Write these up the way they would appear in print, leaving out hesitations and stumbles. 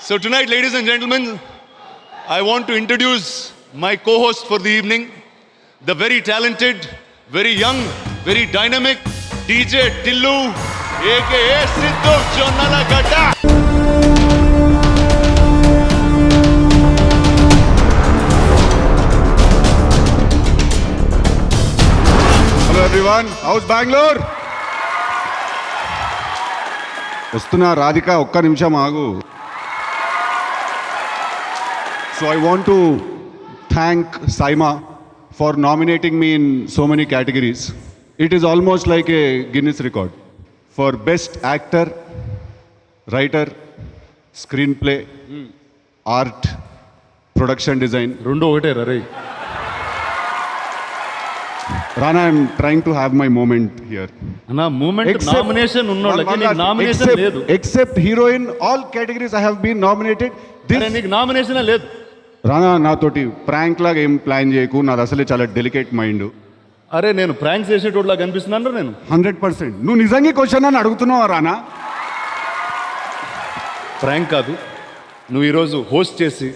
So tonight, ladies and gentlemen, I want to introduce my co-host for the evening, the very talented, very young, very dynamic DJ Tillu, aka Sidhu Jonnalagada. Hello everyone, how's Bangalore? వస్తున్నా రాధిక ఒక్క నిమిషం ఆగు. So I want to thank Saima for nominating me in so many categories. It is almost like a Guinness record for best actor, writer, screenplay, art, production design. రెండు ఒకటే రే. Rana, I'm trying to have my moment here. అన్న moment nomination ఉన్నోళ్ళకి నీకు nomination లేదు. Except heroine, all categories I have been nominated. అరే నీకు nomination లేదు. రానా నాతోటి prank లాగా ఏం ప్లాన్ చేయకు, నాది అసలే చాలా డెలికేట్ మైండ్. అరే నేను ప్రాంక్స్ చేసేటోళ్ళ కనిపిస్తున్నాను నేను. 100%. నువ్వు నిజంగా క్వశ్చన్ అని అడుగుతున్నావా రానా? ప్రాంక్ కాదు, నువ్వు ఈరోజు హోస్ట్ చేసి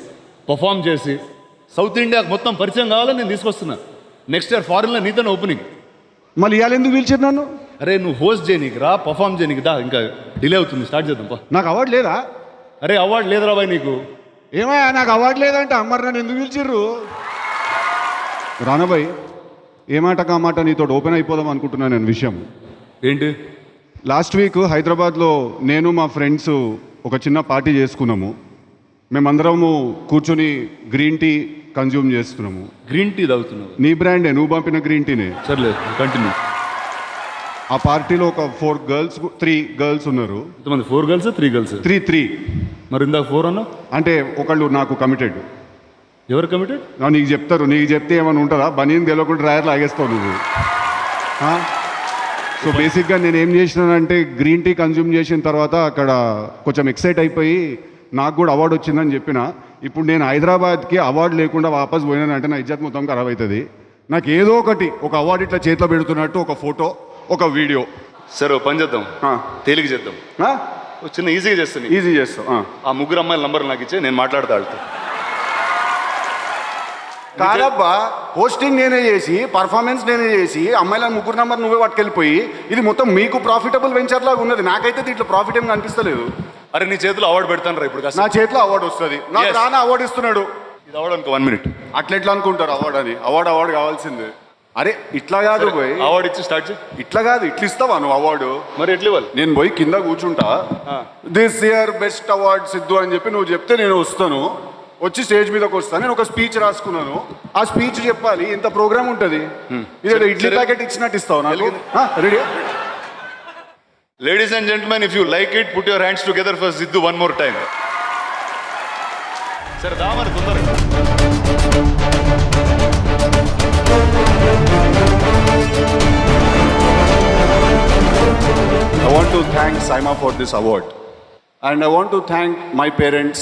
పర్ఫామ్ చేసి సౌత్ ఇండియాకి మొత్తం పరిచయం కావాలని నేను తీసుకొస్తున్నా. నెక్స్ట్ ఇయర్ ఫారిన్లో నీతోనే ఓపెనింగ్. మళ్ళీ ఇవాళ ఎందుకు పిలిచారు నన్ను? అరే నువ్వు హోస్ట్ చేయనీకి రా, పర్ఫామ్ చేయనీకి దా, ఇంకా డిలే అవుతుంది, స్టార్ట్ చేద్దాం పా. నాకు అవార్డు లేదా? అరే అవార్డు లేదురా బాయ్ నీకు. ఏమయ్యా నాకు అవార్డు లేదంటే అమ్మరు నన్ను ఎందుకు పిలిచిర్రు? రానాబాయ్ ఏ మాట కా మాట నీతో ఓపెన్ అయిపోదాం అనుకుంటున్నాను నేను విషయం. ఏంటి? లాస్ట్ వీక్ హైదరాబాద్లో నేను మా ఫ్రెండ్స్ ఒక చిన్న పార్టీ చేసుకున్నాము. మేమందరము కూర్చొని గ్రీన్ టీ కన్జ్యూమ్ చేస్తున్నాము. గ్రీన్ టీ తాగుతున్నావు? నీ బ్రాండే, నువ్వు పంపిన గ్రీన్ టీనే. సర్లేదు కంటిన్యూ. ఆ పార్టీలో ఒక 3 గర్ల్స్ ఉన్నారు. ఎంతమంది? 4 గర్ల్స్ 3 గర్ల్స్? 3. మరి ఇందాక 4 అన్నా? అంటే ఒకళ్ళు నాకు కమిటెడ్. ఎవరు కమిటెడ్? నీకు చెప్తారు, నీకు చెప్తే ఏమైనా ఉంటుందా? బనీని తెలియకుండా డ్రైయర్లు ఆగేస్తావు నువ్వు. సో బేసిక్గా నేను ఏం చేసినానంటే గ్రీన్ టీ కన్జ్యూమ్ చేసిన తర్వాత అక్కడ కొంచెం ఎక్సైట్ అయిపోయి నాకు కూడా అవార్డు వచ్చిందని చెప్పిన. ఇప్పుడు నేను హైదరాబాద్కి అవార్డు లేకుండా వాపస్ పోయినానంటే నా ఇజ్జత్ మొత్తం ఖరాబ్ అవుతుంది. నాకు ఏదో ఒకటి, ఒక అవార్డు ఇట్లా చేతిలో పెడుతున్నట్టు ఒక ఫోటో, ఒక వీడియో. సరే ఓ పని చేద్దాం, తేలిక చేద్దాం. చిన్న ఈజీగా చేస్తాను. ఈజీ చేస్తాం. ఆ ముగ్గురు అమ్మాయిల నంబర్ నాకు ఇచ్చే, నేను మాట్లాడతా వాళ్ళతో. కాదబ్బా, హోస్టింగ్ నేనే చేసి పర్ఫార్మెన్స్ నేనే చేసి అమ్మాయిల ముగ్గురు నంబర్ నువ్వే పట్టుకెళ్ళిపోయి ఇది మొత్తం మీకు ప్రాఫిటబుల్ వెంచర్ లాగా ఉన్నది. నాకైతే దీంట్లో ప్రాఫిట్ ఏం కనిపిస్తలేదు. అరే నీ చేతిలో అవార్డు పెడతాను రా ఇప్పుడు. నా చేతిలో అవార్డు వస్తుంది. నాకు రానా అవార్డు ఇస్తున్నాడు. ఇది అవార్డు అనుకో, 1 minute. అట్లా ఎట్లా అనుకుంటారు అవార్డు అని? అవార్డు కావాల్సిందే. అరే ఇట్లా కాదు పోయి, అవార్డు ఇచ్చి స్టార్ట్ చేయి. ఇట్లా కాదు, ఇట్లా ఇస్తావా నువ్వు అవార్డు? మరి ఎట్లా ఇవ్వాలి? నేను పోయి కింద కూర్చుంటా, this year best award Siddhu అని చెప్పి నువ్వు చెప్తే నేను వస్తాను. వచ్చి స్టేజ్ మీదకి వస్తాను. నేను ఒక స్పీచ్ రాసుకున్నాను, ఆ స్పీచ్ చెప్పాలి. ఇంత ప్రోగ్రామ్ ఉంటుంది. ఇది ఇడ్లీ ప్యాకెట్ ఇచ్చినట్టు ఇస్తావు నాకు? Ready? Ladies and gentlemen, if you like it, put your hands together for Sidhu one more time. సరే దామని తొందరగా. I want to thank Saima for this award, and I want to thank my parents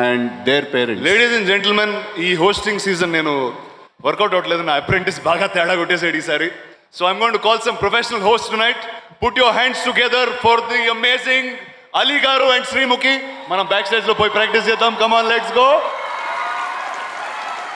and their parents. Ladies and gentlemen, ఈ hosting season నేను work out అవ్వట్లేదు. నా apprentice బాగా తేడా కొట్టేసాడు ఈసారి. So I'm going to call some professional hosts tonight. Put your hands together for the amazing Ali Garu and Srimuki. మనం back stage లో పోయి ప్రాక్టీస్ చేద్దాం. Come on, let's go.